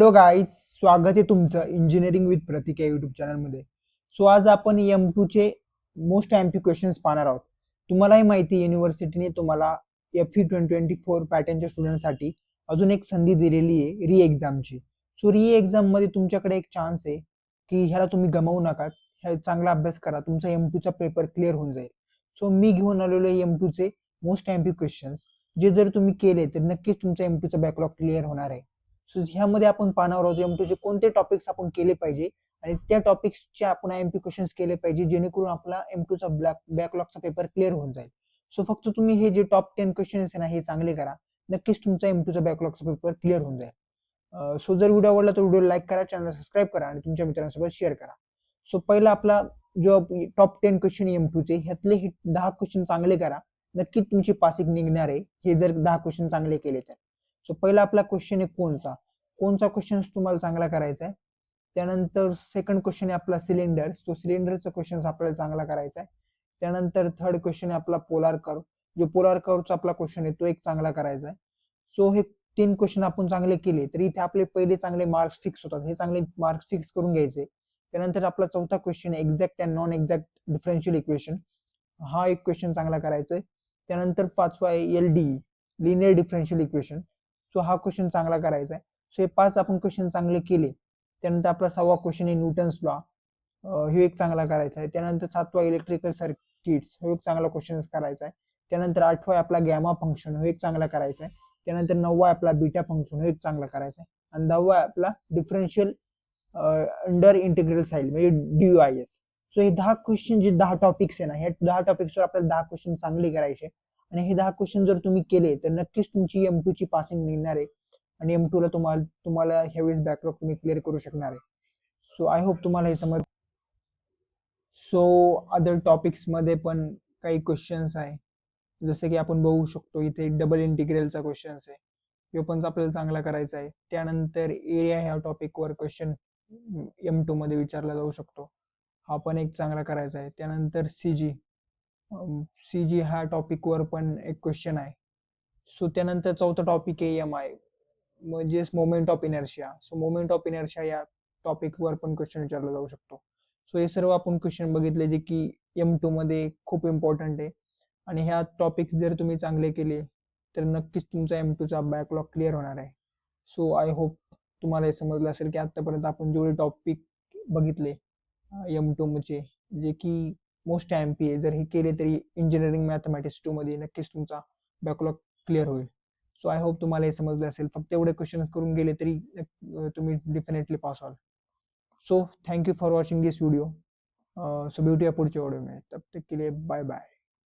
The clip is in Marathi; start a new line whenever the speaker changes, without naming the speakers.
हॅलो गाईज, स्वागत आहे तुमचं इंजिनिअरिंग विथ प्रतीक या युट्यूब चॅनलमध्ये. सो आज आपण M2 चे मोस्ट एमपी क्वेश्चन्स पाहणार आहोत. तुम्हालाही माहिती युनिव्हर्सिटीने तुम्हाला FE 2024 पॅटर्नच्या स्टुडंटसाठी अजून एक संधी दिलेली आहे री एक्झामची. सो री एक्झाम मध्ये तुमच्याकडे एक चान्स आहे की ह्याला तुम्ही गमावू नका. ह्या चांगला अभ्यास करा, तुमचा M2 चा पेपर क्लिअर होऊन जाईल. सो मी घेऊन आलेलो आहे M2 चे मोस्ट एमपी क्वेश्चन्स, जे जर तुम्ही केले तर नक्कीच तुमचा M2 चा बॅकलॉग क्लिअर होणार आहे. सो ह्यामध्ये आपण पाहणार आहोत M2 चे कोणते टॉपिक्स आपण केले पाहिजे आणि त्या टॉपिक्सचे आपण एमपी क्वेश्चन्स केले पाहिजे, जेणेकरून आपला M2 चा बॅकलॉगचा पेपर क्लिअर होऊन जाईल. सो फक्त तुम्ही हे जे टॉप 10 क्वेश्चन्स आहे ना, हे चांगले करा, नक्कीच तुमचा M2 चा बॅकलॉगचा पेपर क्लिअर होऊन जाईल. सो जर व्हिडिओ आवडला तर व्हिडिओ लाईक करा, चॅनल सबस्क्राईब करा आणि तुमच्या मित्रांसोबत शेअर करा. सो पहिला आपला जो टॉप 10 क्वेश्चन M2 चे, ह्यातले 10 क्वेश्चन चांगले करा, नक्कीच तुमची पासिंग निघणार आहे हे जर 10 क्वेश्चन चांगले केले तर. सो पहिला आपला क्वेश्चन आहे कोणचा कोणचा क्वेश्चन तुम्हाला चांगला करायचा आहे. त्यानंतर सेकंड क्वेश्चन आहे आपला सिलेंडर, तो सिलेंडरचा क्वेश्चन आपल्याला चांगला करायचा आहे. त्यानंतर थर्ड क्वेश्चन आहे आपला पोलार कर्व, जो पोलार कर्वचा आपला क्वेश्चन आहे तो एक चांगला करायचा आहे. सो हे 3 क्वेश्चन आपण चांगले केले तर इथे आपले पहिले चांगले मार्क्स फिक्स होतात, हे चांगले मार्क्स फिक्स करून घ्यायचे. त्यानंतर आपला चौथा क्वेश्चन आहे exact and non exact differential equation, हा एक क्वेश्चन चांगला करायचा आहे. त्यानंतर पाचवा आहे LDE, linear differential equation, so हा क्वेश्चन चांगला करायचा आहे. सो हे 5 आपण क्वेश्चन चांगले केले. त्यानंतर आपला 6वा क्वेश्चन आहे न्यूटन्स लॉ, हे एक चांगला करायचा आहे. त्यानंतर 7वा इलेक्ट्रिकल सर्किट्स, हा एक चांगला क्वेश्चन करायचा आहे. त्यानंतर 8वा आपला गॅमा फंक्शन, हा एक चांगला करायचा आहे. त्यानंतर 9वा आपला बीटा फंक्शन, हा एक चांगला करायचा आहे. आणि 10वा आपला डिफरन्शियल अंडर इंटिग्रल साईल म्हणजे DUIS. सो हे 10 क्वेश्चन जे 10 टॉपिक्स आहे ना, ह्या 10 टॉपिक्सवर आपल्याला 10 क्वेश्चन चांगले करायचे आणि हे 10 क्वेश्चन जर तुम्ही केले तर नक्कीच तुमची M2 ची पासिंग निघणार आहे आणि M2 ला तुम्हाला ह्यावेळेस बॅकलॉग तुम्ही क्लिअर करू शकणार आहे. सो आय होप तुम्हाला हे समज. सो अदर टॉपिक्स मध्ये पण काही क्वेश्चन्स आहे, जसे की आपण बघू शकतो इथे डबल इंटिग्रलचा क्वेश्चन आहे, तो पण आपल्याला चांगला करायचा आहे. त्यानंतर एरिया ह्या टॉपिकवर क्वेश्चन M2 मध्ये विचारला जाऊ शकतो, हा पण एक चांगला करायचा आहे. त्यानंतर CG ह्या टॉपिकवर पण एक क्वेश्चन आहे. सो त्यानंतर चौथा टॉपिक आहे MI, म्हणजेच moment of inertia. So moment of inertia या टॉपिकवर पण क्वेश्चन विचारला जाऊ शकतो. सो हे सर्व आपण क्वेश्चन बघितले जे की M2 मध्ये खूप इम्पॉर्टंट आहे आणि ह्या टॉपिक जर तुम्ही चांगले केले तर नक्कीच तुमचा M2 चा बॅकलॉग क्लिअर होणार आहे. सो आय होप तुम्हाला हे समजलं असेल की आतापर्यंत आपण जेवढे टॉपिक बघितले M2 चे, जे की मोस्ट एमपी आहे, जर हे केले तरी इंजिनिअरिंग मॅथमॅटिक्स 2 मध्ये नक्कीच तुमचा बॅकलॉग क्लिअर होईल. सो आय होप तुम्हाला हे समजलं असेल. फक्त एवढे क्वेश्चन करून गेले तरी तुम्ही डेफिनेटली पास व्हाल. So thank you for watching this video. So भेटूया पुढच्या व्हिडिओ में, तब तक के लिए बाय बाय.